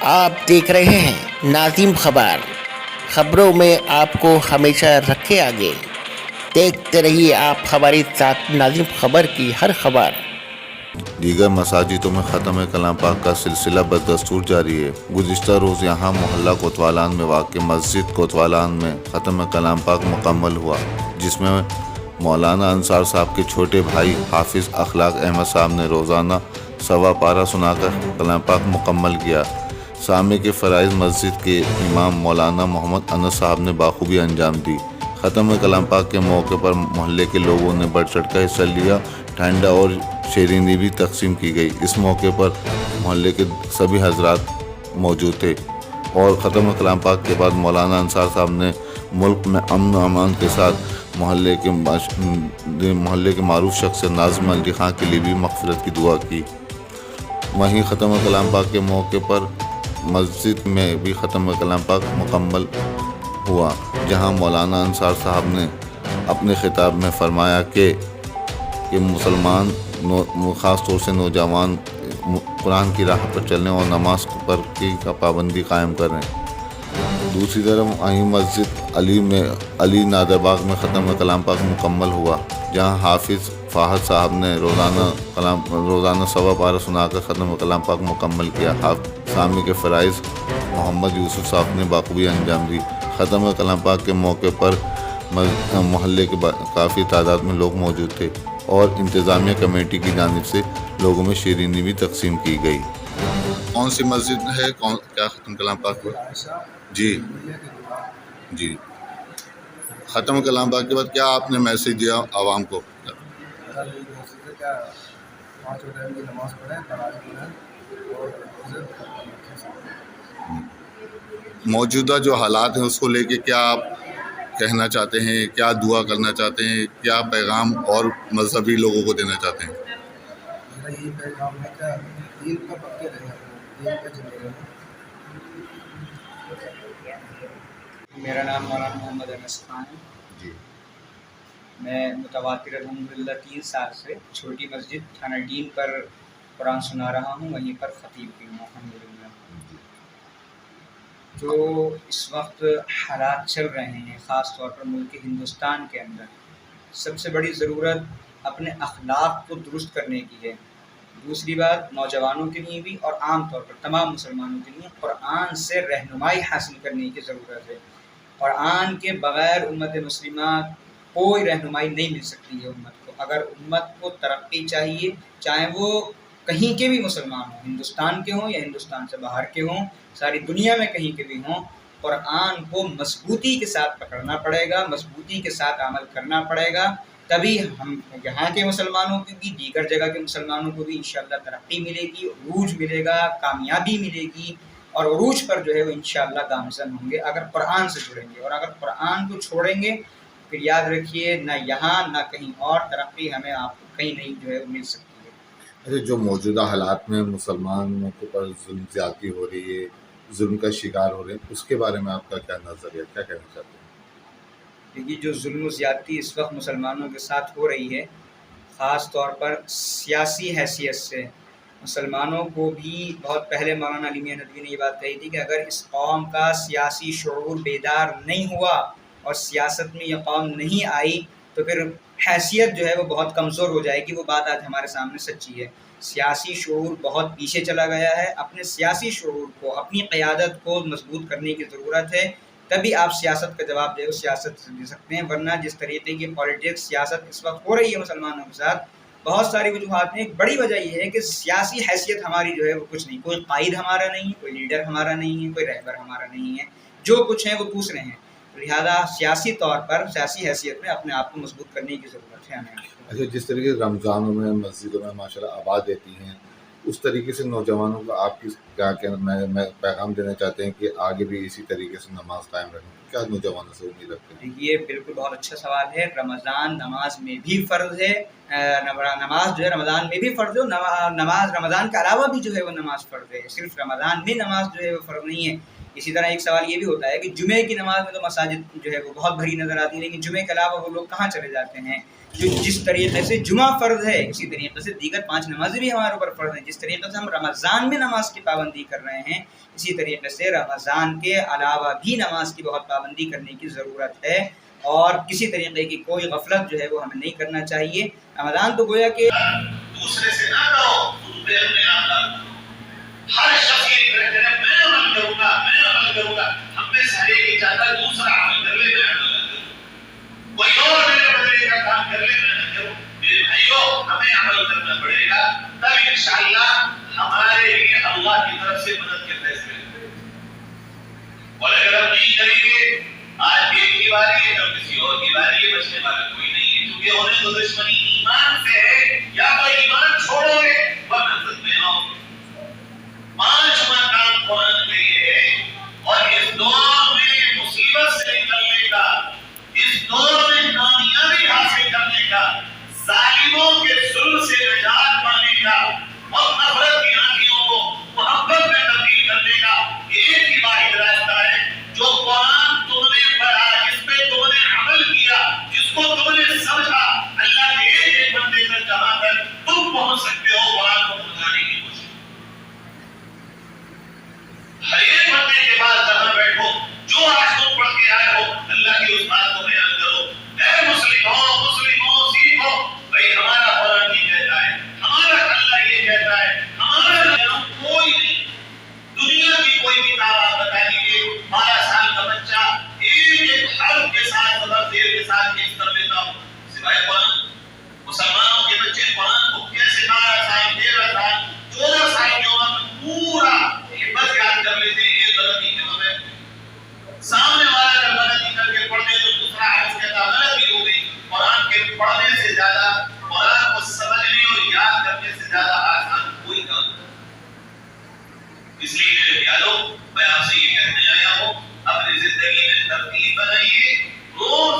آپ دیکھ رہے ہیں ناظم خبر، خبروں میں آپ کو ہمیشہ رکھے آگے۔ دیکھتے رہیے آپ ہمارے ساتھ ناظم خبر کی ہر خبر۔ دیگر مساجدوں میں ختم کلام پاک کا سلسلہ بدستور جاری ہے۔ گزشتہ روز یہاں محلہ کوتوالان میں واقع مسجد کوتوالان میں ختم کلام پاک مکمل ہوا، جس میں مولانا انصار صاحب کے چھوٹے بھائی حافظ اخلاق احمد صاحب نے روزانہ سوا پارہ سنا کر کلام پاک مکمل کیا۔ سامع کے فرائض مسجد کے امام مولانا محمد انس صاحب نے بخوبی انجام دی۔ ختم کلام پاک کے موقع پر محلے کے لوگوں نے بڑھ چڑھ کر حصہ لیا۔ ٹھنڈا اور شیرینی بھی تقسیم کی گئی۔ اس موقع پر محلے کے سبھی حضرات موجود تھے اور ختم کلام پاک کے بعد مولانا انصار صاحب نے ملک میں امن و امان کے ساتھ محلے کے معروف شخص ناظم علی خان کے لیے بھی مغفرت کی دعا کی۔ وہیں ختم کلام پاک کے موقع پر مسجد میں بھی ختم کلام پاک مکمل ہوا، جہاں مولانا انصار صاحب نے اپنے خطاب میں فرمایا کہ مسلمان خاص طور سے نوجوان قرآن کی راہ پر چلنے اور نماز پر کی پابندی قائم کریں۔ دوسری طرف وہیں مسجد علی نادر باغ میں ختم کلام پاک مکمل ہوا، جہاں حافظ فاحد صاحب نے روزانہ سوا پارہ سنا کر ختم کلام پاک مکمل کیا۔ سامع کے فرائض محمد یوسف صاحب نے بخوبی انجام دی۔ ختم کلام پاک کے موقع پر محلے کے کافی تعداد میں لوگ موجود تھے اور انتظامیہ کمیٹی کی جانب سے لوگوں میں شیرینی بھی تقسیم کی گئی۔ کون سی مسجد ہے، کیا ختم کلام پاک ہوا؟ جی ختم کلام پاک کے بعد کیا آپ نے میسج دیا عوام کو؟ موجودہ جو حالات ہیں اس کو لے کے کیا آپ کہنا چاہتے ہیں، کیا دعا کرنا چاہتے ہیں، کیا پیغام اور مذہبی لوگوں کو دینا چاہتے ہیں؟ میرا یہی پیغام ہے کہ دین پر پکے رہیں، دین پہ چلے رہیں۔ میرا نام مولانا محمد انس خان ہے جی، میں متواتر الحمدللہ 3 سال سے چھوٹی مسجد تھانہ ڈین پر قرآن سنا رہا ہوں، وہیں پر خطیب بھی ہوں الحمدللہ۔ جو اس وقت حالات چل رہے ہیں خاص طور پر ملک ہندوستان کے اندر، سب سے بڑی ضرورت اپنے اخلاق کو درست کرنے کی ہے۔ دوسری بات نوجوانوں کے لیے بھی اور عام طور پر تمام مسلمانوں کے لیے قرآن سے رہنمائی حاصل کرنے کی ضرورت ہے۔ قرآن کے بغیر امت مسلمہ کوئی رہنمائی نہیں مل سکتی ہے امت کو۔ اگر امت کو ترقی چاہیے، چاہے وہ کہیں کے بھی مسلمان ہوں، ہندوستان کے ہوں یا ہندوستان سے باہر کے ہوں، ساری دنیا میں کہیں کے بھی ہوں، قرآن کو مضبوطی کے ساتھ پکڑنا پڑے گا، مضبوطی کے ساتھ عمل کرنا پڑے گا، تبھی ہم یہاں کے مسلمانوں کو بھی دیگر جگہ کے مسلمانوں کو بھی انشاءاللہ ترقی ملے گی، عروج ملے گا، کامیابی ملے گی، اور عروج پر جو ہے وہ انشاءاللہ گامزن ہوں گے اگر قرآن سے جڑیں گے۔ اور اگر قرآن کو چھوڑیں گے پھر یاد رکھیے نہ یہاں نہ کہیں اور ترقی ہمیں آپ کو کہیں نہیں جو ہے مل سکتی ہے۔ اچھا، جو موجودہ حالات میں مسلمانوں کے اوپر ظلم زیادتی ہو رہی ہے، ظلم کا شکار ہو رہے ہیں، اس کے بارے میں آپ کا کیا نظریہ، کیا کہنا چاہتے ہیں؟ دیکھیے جو ظلم و زیادتی اس وقت مسلمانوں کے ساتھ ہو رہی ہے، خاص طور پر سیاسی حیثیت سے مسلمانوں کو بھی بہت پہلے مولانا علی میاں ندوی نے یہ بات کہی تھی کہ اگر اس قوم کا سیاسی شعور بیدار نہیں ہوا اور سیاست میں یہ قوم نہیں آئی تو پھر حیثیت جو ہے وہ بہت کمزور ہو جائے گی۔ وہ بات آج ہمارے سامنے سچی ہے۔ سیاسی شعور بہت پیچھے چلا گیا ہے۔ اپنے سیاسی شعور کو، اپنی قیادت کو مضبوط کرنے کی ضرورت ہے، تبھی آپ سیاست کا جواب دے سیاست سے دے سکتے ہیں، ورنہ جس طریقے کی پالیٹکس سیاست اس وقت ہو رہی ہے مسلمانوں کے ساتھ، بہت ساری وجوہات ہیں۔ ایک بڑی وجہ یہ ہے کہ سیاسی حیثیت ہماری جو ہے وہ کچھ نہیں، کوئی قائد ہمارا نہیں ہے، کوئی لیڈر ہمارا نہیں ہے، کوئی رہبر ہمارا نہیں ہے، جو کچھ ہیں وہ دوسرے ہیں۔ لہذا سیاسی طور پر سیاسی حیثیت میں اپنے آپ کو مضبوط کرنے کی ضرورت ہے ہمیں۔ اچھا، جس طریقے سے رمضانوں میں مسجدوں میں ماشاءاللہ آواز دیتی ہیں، اس طریقے سے نوجوانوں کو آپ کی کیا میں پیغام دینا چاہتے ہیں کہ آگے بھی اسی طریقے سے نماز قائم رکھیں؟ کیا نوجوانوں سے امید رکھتے ہیں؟ یہ بالکل بہت اچھا سوال ہے۔ رمضان نماز میں بھی فرض ہے، نماز جو ہے رمضان میں بھی فرض ہے، نماز رمضان کے علاوہ بھی جو ہے وہ نماز فرض ہے، صرف رمضان میں نماز جو ہے وہ فرض نہیں ہے۔ اسی طرح ایک سوال یہ بھی ہوتا ہے کہ جمعے کی نماز میں تو مساجد جو ہے وہ بہت بھری نظر آتی ہے، لیکن جمعے کے علاوہ وہ لوگ کہاں چلے جاتے ہیں؟ جس طریقے سے جمعہ فرض ہے اسی طریقے سے دیگر 5 نمازیں بھی ہمارے اوپر فرض ہیں. جس طریقے سے ہم رمضان میں نماز کی پابندی کر رہے ہیں اسی طریقے سے رمضان کے علاوہ بھی نماز کی بہت پابندی کرنے کی ضرورت ہے، اور کسی طریقے کی کوئی غفلت جو ہے وہ ہمیں نہیں کرنا چاہیے. رمضان تو گویا کہ دوسرے سے نہ کرو، تم پہ اپنے آپ ڈالو. ہر شخص یہ کہتا ہے میں عمل کروں گا، میں عمل کروں گا. ہم میں سے ہر ایک چاہتا ہے دوسرا عمل کر لے، میں عمل کروں. کوئی اور میرے بدلے کا کام کر لے، میں نہ کروں. میرے بھائیو، ہمیں عمل کرنا پڑے گا، تب انشاءاللہ ہمارے لیے اللہ کی طرف سے مدد کے فیصلے ہوں گے. اور اگر ہم نہیں کریں گے، آج ایک کی باری ہے تو کسی اور کی باری ہے، بچنے والا کوئی نہیں ہے. کیونکہ انہیں تو دشمنی ایمان سے ہے، یا تو ایمان چھوڑو گے ورنہ خود میں آؤ گے. 5واں کام قرآن کے یہ ہے، اور اس دور میں مصیبت سے نکلنے کا، اس دور میں کامیابی حاصل کرنے کا، ظالموں کے ظلم سے نجات پانے کا، اور نفرت کی آندھیوں کو محبت میں تبدیل کرنے کا ایک ہی واحد راستہ ہے، جو قرآن تم نے پڑھا، جس پہ تم نے عمل کیا، جس کو تم نے سمجھا. اللہ کے ایک بندے تک جہاں تک تم پہنچ سکتے ہو قرآن کو پہنچانے کی کوشش. ہر ایک بندے کے پاس جہاں بیٹھو، جو آج تم پڑھ کے آئے ہو، اللہ کی اس بات کو بیان کرو. اے مسلموں سیکھو. بھائی ہمارا قرآن یہ کہتا ہے، ہمارا اللہ یہ کہتا ہے، ہمارا کوئی نہیں. دنیا کی کوئی کتاب آپ بتا دیجیے 12 سال کا بچہ ایک ایک حرف کے ساتھ مطلب دیر کے ساتھ کس کر لیتا ہوں سوائے قرآن. مسلمانوں کے بچے قرآن کو کیسے 12 سال 13 سال 14 سال کی عمر میں پورا حفظ یاد کر لیتے ہیں. یہ غلطی کے بغیر سامنے والا جب غلطی کر کے پڑھ لے تو دوسرا حفظ کہتا غلطی ہو گئی. قرآن کے پڑھنے سے زیادہ، قرآن کو سمجھنے اور یاد کرنے سے زیادہ آسان کوئی کام نہیں. اس لیے میرے پیارو، میں آپ سے یہ کہنے آیا ہوں، اپنی زندگی میں ترتیب بنائیے. روز